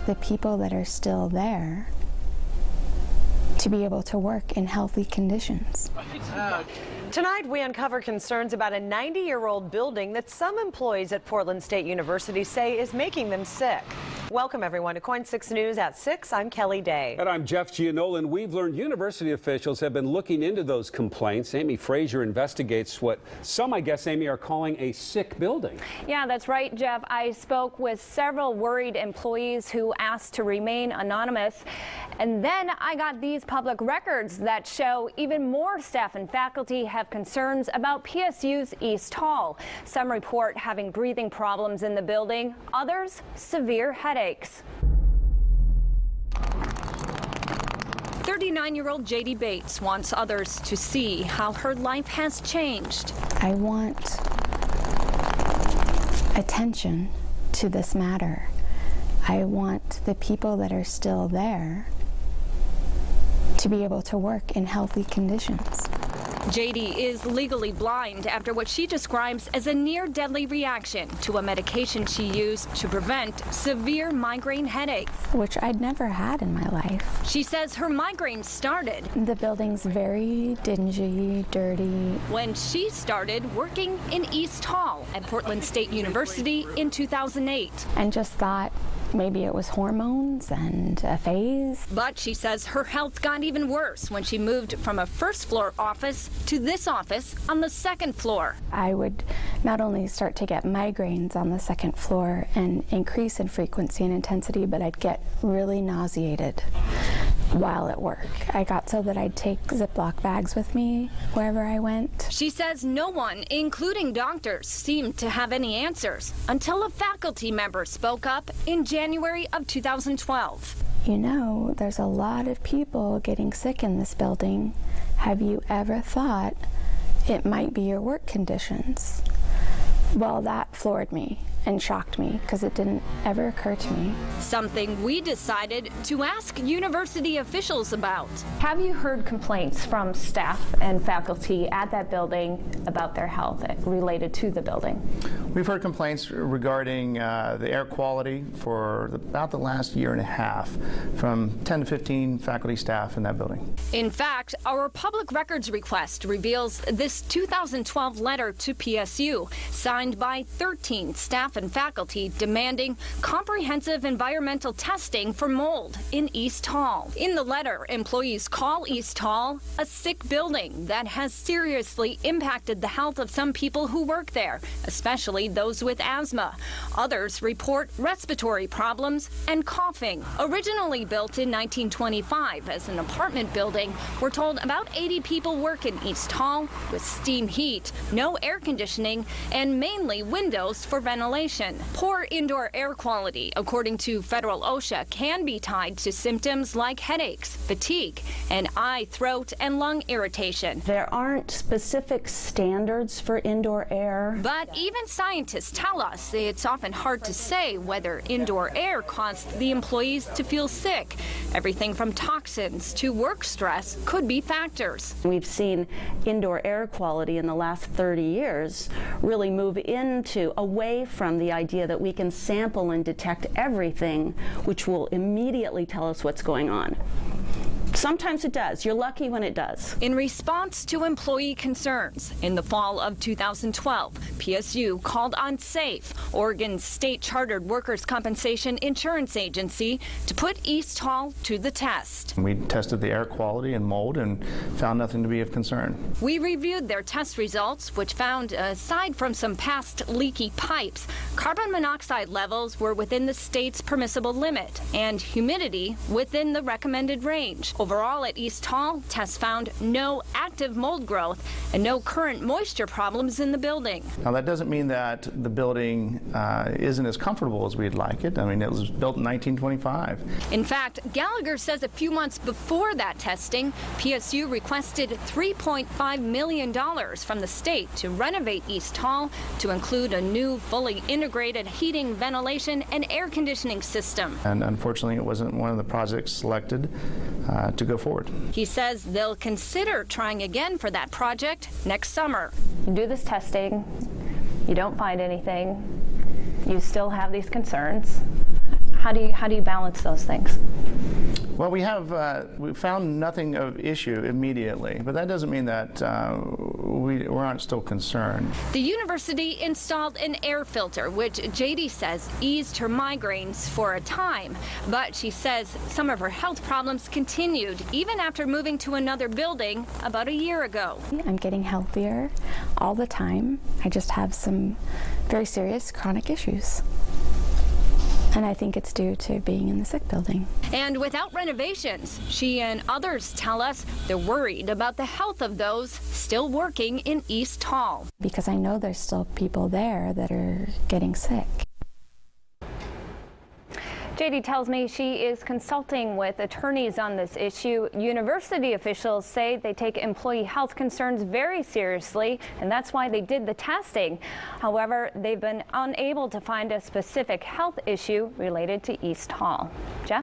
the people that are still there to be able to work in healthy conditions. Tonight, we uncover concerns about a 90-year-old building that some employees at Portland State University say is making them sick. Welcome, everyone, to KOIN 6 News at 6. I'm Kelly Day. And I'm Jeff Gianola. We've learned university officials have been looking into those complaints. Amy Frazier investigates what some, I guess, Amy, are calling a sick building. Yeah, that's right, Jeff. I spoke with several worried employees who asked to remain anonymous. And then I got these public records that show even more staff and faculty have concerns about PSU's East Hall. Some report having breathing problems in the building, others severe headaches. 39-year-old J.D. Bates wants others to see how her life has changed. I want attention to this matter. I want the people that are still there to be able to work in healthy conditions. JD is legally blind after what she describes as a near-deadly reaction to a medication she used to prevent severe migraine headaches, which I'd never had in my life. She says her migraine started. The building's very dingy, dirty. When she started working in East Hall at Portland State University in 2008. And just thought maybe it was hormones and a phase. But she says her health got even worse when she moved from a first-floor office to this office on the second floor. I would not only start to get migraines on the second floor and increase in frequency and intensity, but I'd get really nauseated while at work. I got so that I'd take Ziploc bags with me wherever I went. She says no one, including doctors, seemed to have any answers until a faculty member spoke up in January of 2012. You know, there's a lot of people getting sick in this building. Have you ever thought it might be your work conditions? Well, that floored me and shocked me because it didn't ever occur to me. Something we decided to ask university officials about. Have you heard complaints from staff and faculty at that building about their health related to the building? We've heard complaints regarding the air quality for about the last year and a half from 10 to 15 faculty staff in that building. In fact, our public records request reveals this 2012 letter to PSU, signed by 13 staff and faculty demanding comprehensive environmental testing for mold in East Hall. In the letter, employees call East Hall a sick building that has seriously impacted the health of some people who work there, especially those with asthma. Others report respiratory problems and coughing. Originally built in 1925 as an apartment building, we're told about 80 people work in East Hall with steam heat, no air conditioning, and mainly windows for ventilation. Poor indoor air quality, according to federal OSHA, can be tied to symptoms like headaches, fatigue, and eye, throat, and lung irritation. There aren't specific standards for indoor air. But even scientists tell us it's often hard to say whether indoor air caused the employees to feel sick. Everything from toxins to work stress could be factors. We've seen indoor air quality in the last 30 years really move away from the idea that we can sample and detect everything, which will immediately tell us what's going on. Sometimes it does. You're lucky when it does. In response to employee concerns, in the fall of 2012, PSU called on SAFE, Oregon's state-chartered workers' compensation insurance agency, to put East Hall to the test. We tested the air quality and mold and found nothing to be of concern. We reviewed their test results, which found, aside from some past leaky pipes, carbon monoxide levels were within the state's permissible limit and humidity within the recommended range. Overall at East Hall, tests found no active mold growth and no current moisture problems in the building. Now that doesn't mean that the building isn't as comfortable as we'd like it. I mean, it was built in 1925. In fact, Gallagher says a few months before that testing, PSU requested $3.5 million from the state to renovate East Hall to include a new fully integrated heating, ventilation, and air conditioning system. And unfortunately, it wasn't one of the projects selected to go forward. He says they'll consider trying again for that project next summer. You do this testing, you don't find anything, you still have these concerns. How do you balance those things? Well, we found nothing of issue immediately, but that doesn't mean that we aren't still concerned. The university installed an air filter, which JD says eased her migraines for a time. But she says some of her health problems continued even after moving to another building about a year ago. I'm getting healthier all the time. I just have some very serious chronic issues. And I think it's due to being in the sick building. And without renovations, she and others tell us they're worried about the health of those still working in East Hall. Because I know there's still people there that are getting sick. JD tells me she is consulting with attorneys on this issue. University officials say they take employee health concerns very seriously, and that's why they did the testing. However, they've been unable to find a specific health issue related to East Hall. Jeff?